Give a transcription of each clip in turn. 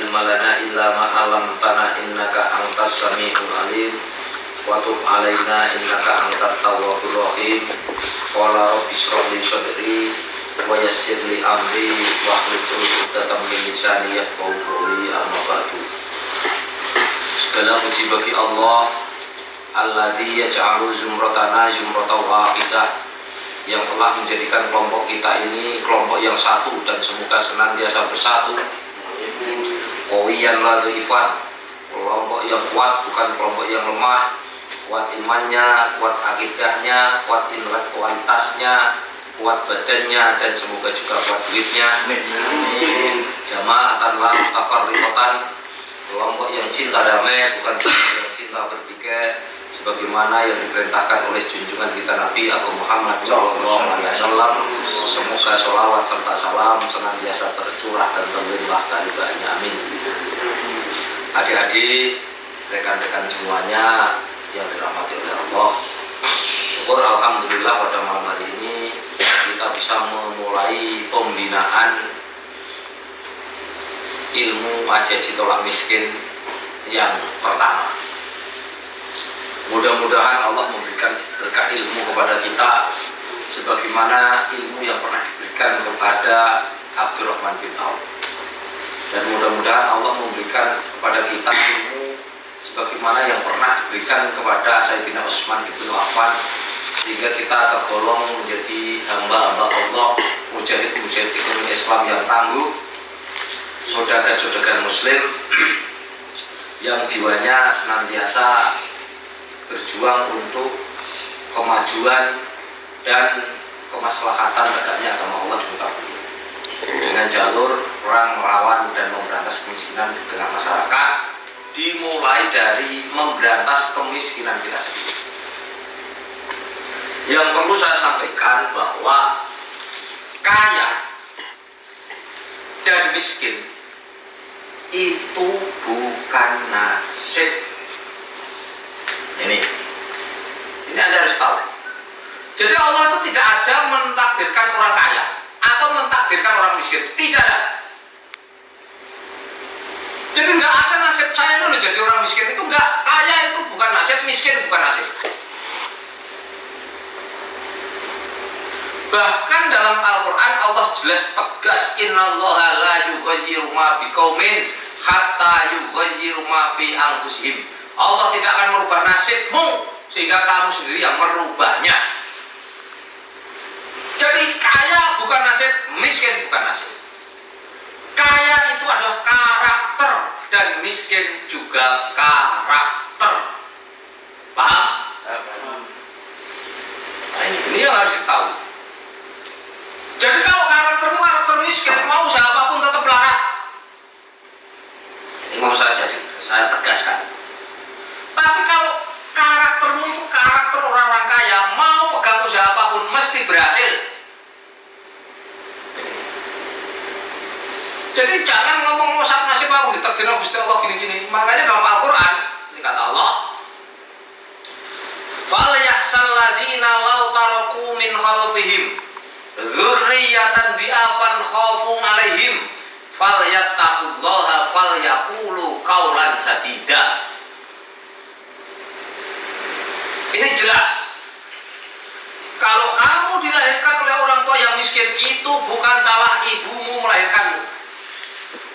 ilma lana illa ma 'allamtana innaka antas samiul alim wa tub 'alaina innaka antat tawwabur rahim. Qala rabbi shrah li sadri wa yassir li amri wahlul 'uqdatam min lisani yafqahu qawli. Amma ba'du. Segala puji bagi Allah alladzi yaj'alu zumratana zumratan wahidah, yang telah menjadikan kelompok kita ini kelompok yang satu dan semoga senantiasa bersatu. Qawiyan la dhaifan, kelompok yang kuat bukan kelompok yang lemah, kuat imannya, kuat akidahnya, kuat intelektualitasnya, kuat badannya, dan semoga juga kuat duitnya. Amin. Jama'atan la mutafarriqatan, kelompok yang cinta damai bukan kelompok yang cinta bertikai, sebagaimana yang diperintahkan oleh junjungan kita Nabi Agung Muhammad SAW. Semoga sholawat serta salam senantiasa tercurah dan terlimpah karunia. Amin. Adik-adik, rekan-rekan semuanya yang dirahmati oleh Allah, syukur alhamdulillah pada malam hari ini kita bisa memulai pembinaan ilmu ajaji tolak miskin yang pertama. Mudah-mudahan Allah memberikan berkah ilmu kepada kita sebagaimana ilmu yang pernah diberikan kepada Abdurrahman bin Auf, dan mudah-mudahan Allah memberikan kepada kita ilmu sebagaimana yang pernah diberikan kepada Sayyidina Utsman bin Affan, sehingga kita tergolong menjadi hamba-hamba Allah, mujahid-mujahid ekonomi Islam yang tangguh, saudagar-saudagar muslim yang jiwanya senantiasa berjuang untuk kemajuan dan kemaslahatan tegaknya agama Allah di muka bumi dengan jalur perang melawan dan memberantas kemiskinan di tengah masyarakat, dimulai dari memberantas kemiskinan kita sendiri. Yang perlu saya sampaikan bahwa kaya dan miskin itu bukan nasib. Ini Anda harus tahu. Jadi Allah itu tidak ada mentakdirkan orang kaya atau mentakdirkan orang miskin, tidak ada. Jadi nggak ada nasib saya itu jadi orang miskin, itu nggak. Kaya itu bukan nasib, miskin bukan nasib. Bahkan dalam Al-Quran Allah jelas tegas, innallaha la yughayyiru ma biqaumin hatta yughayyiru ma bi anfusihim. Allah tidak akan merubah nasibmu sehingga kamu sendiri yang merubahnya. Jadi kaya bukan nasib, miskin bukan nasib. Kaya itu adalah karakter dan miskin juga karakter. Paham? Nah, ini yang harus ditahu. Jadi kalau karaktermu karakter miskin, mau siapapun tetap larat. Ini mau saya tegaskan. Tapi kalau karaktermu itu karakter orang-orang kaya, mau pegang usaha apapun mesti berhasil. Jadi jangan ngomong sak nasib aku ditakdirkan Gusti Allah gini-gini. Makanya dalam Al-Quran ini kata Allah, fal yahsal ladina law taraku min khalfihim dzurriyyatan bi'afan khafu 'alaihim falyattaqullaha falyaqulu qaulan sadida. Ini jelas. Kalau kamu dilahirkan oleh orang tua yang miskin, itu bukan salah ibumu melahirkanmu,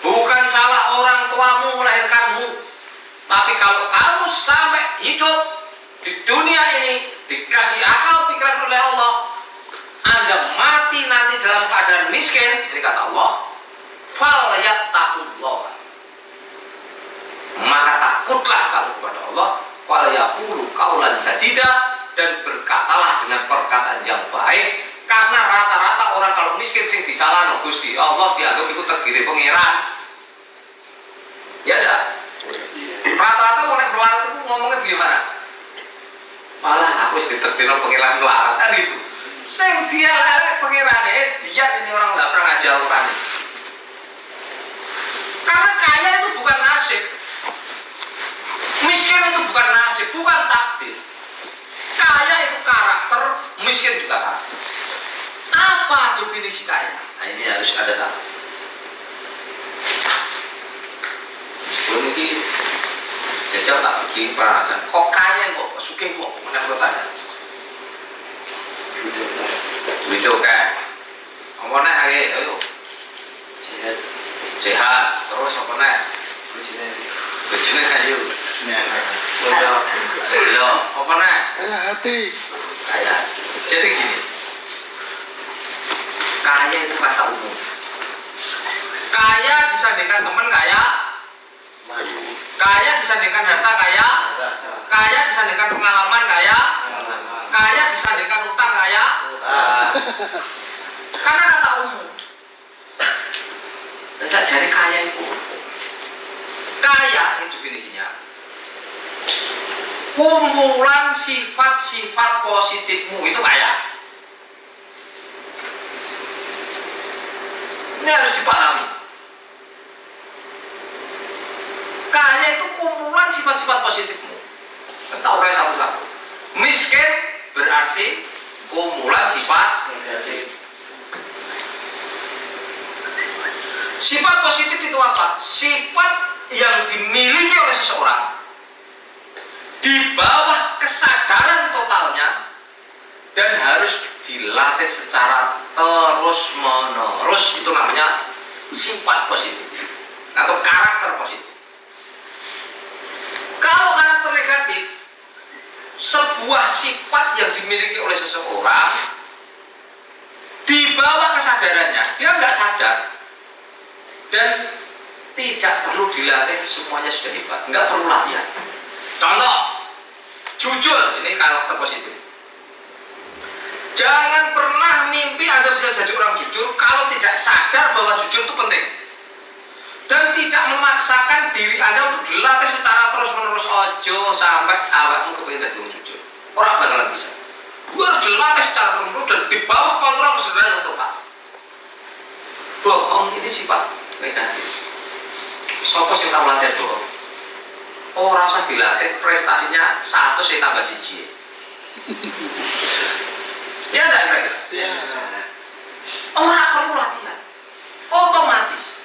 bukan salah orang tuamu melahirkanmu. Tapi kalau kamu sampai hidup di dunia ini dikasih akal pikiran oleh Allah, Anda mati nanti dalam keadaan miskin, ini kata Allah, falyattaqullah, maka takutlah kamu kepada Allah, falyaqulu qaulan sadida, dan berkatalah dengan perkataan yang baik. Karena rata-rata orang kalau miskin sing disalahno Gusti Allah dianggap itu tergiri pangeran. Ya enggak? Rata-rata orang melarat itu ngomongnya gimana? Malah aku wis ditergiri pangeran melarat kan itu. Sing dia larang pangerane, dia ini orang enggak pernah ngaji Al-Qur'an. Karena kaya itu bukan nasib. Miskin itu bukan nasib, bukan takdir. Kaya itu karakter, miskin juga karakter. Apa definisi kaya? Nah, ini harus ada tahu. jauh tak begini peranakan. Kok kaya kok sugih kok menang tanya. Itu kan. Ngomongnya hari, ayo. Sehat. Terus apa nih? Bujine ayo. Lo, apa nih? Hati. Kaya. Jadi gini. Kaya itu kata umum. Kaya disandingkan teman kaya. Kaya disandingkan harta kaya. Kaya disandingkan pengalaman kaya. Kaya disandingkan utang kaya. Karena kata umum. Bisa jadi kaya itu. Kaya ini definisinya. Kumpulan sifat-sifat positifmu itu kaya. Ini harus dipahami. Kaya itu kumpulan sifat-sifat positifmu. Entah orang satu-satu. Miskin berarti kumpulan sifat negatif. Sifat positif itu apa? Sifat yang dimiliki oleh seseorang di bawah kesadaran totalnya dan harus dilatih secara terus-menerus. Itu namanya sifat positif atau karakter positif. Kalau karakter negatif, sebuah sifat yang dimiliki oleh seseorang di bawah kesadarannya, dia nggak sadar dan tidak perlu dilatih, semuanya sudah hebat, nggak perlu latihan. Contoh, jujur, ini karakter positif. Jangan pernah mimpi Anda bisa jadi orang jujur kalau tidak sadar bahwa jujur itu penting. Dan tidak memaksakan diri Anda untuk dilatih secara terus-menerus. Ojo sampai awakmu kepingin jadi orang jujur. Orang bakalan bisa. Gue harus dilatih secara terus-menerus dan di bawah kontrol kesadaran yang total. Bohong ini sifat negatif. Sopo sing tak latih bohong. Orang usah dilatih, prestasinya 100 saya tambah 1. Ya enggak kira-kira? Ya. Orang perlu latihan. Otomatis.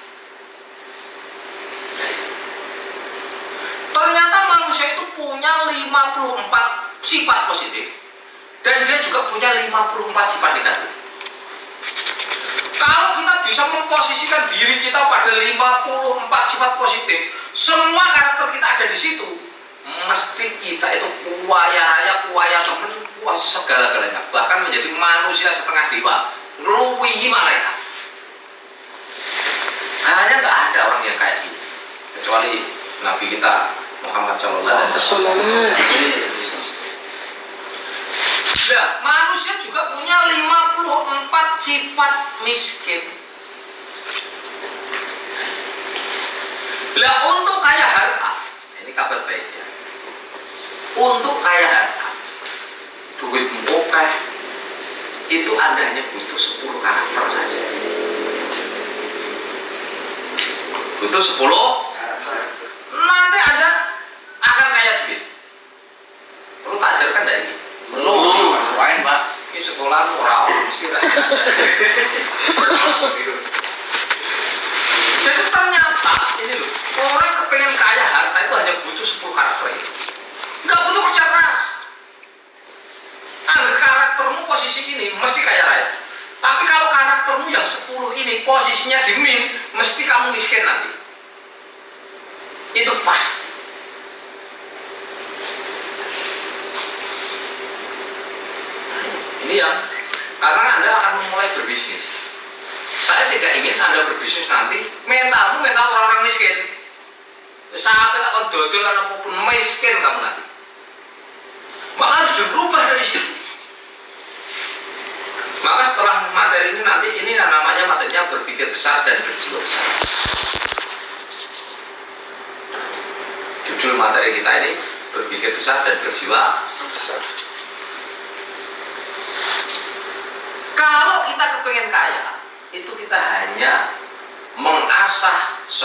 Ternyata manusia itu punya 54 sifat positif. Dan dia juga punya 54 sifat negatif. Kalau kita bisa memposisikan diri kita pada 54 sifat positif, semua karakter kita ada di situ, mesti kita itu kuaya raya, kuaya temen, kuaya segala-galanya, bahkan menjadi manusia setengah dewa, ngeluwihi malaikat. Hanya nggak ada orang yang kayak gini, kecuali Nabi kita Muhammad Sallallahu Alaihi Wasallam. Nah, manusia juga punya 54 sifat miskin. Lah, untuk kaya harta, ini kabar baik ya. Untuk kaya harta, duit oke, itu Anda hanya butuh 10 karakter saja. Butuh 10 karakter. Nanti Anda akan kaya duit. Perlu tak ajarkan dari ini? Belum. Wain Pak, ini sekolah murah, mesti tak. Jadi ternyata ini loh, orang kepengen kaya harta itu hanya butuh 10 karakter ini. Nggak butuh kerja keras. Angger karaktermu posisi ini mesti kaya raya. Tapi kalau karaktermu yang 10 ini posisinya di min, mesti kamu miskin nanti. Itu pasti. Ini yang karena Anda akan memulai berbisnis. Saya tidak ingin Anda berbisnis nanti mentalmu mental orang miskin. Sampai tak dodol apapun miskin kamu nanti. Maka harus dirubah dari situ. Maka setelah materi ini nanti ini namanya materinya berpikir besar dan berjiwa besar. Judul materi kita ini berpikir besar dan berjiwa besar. Kalau kita kepengen kaya, itu kita hanya mengasah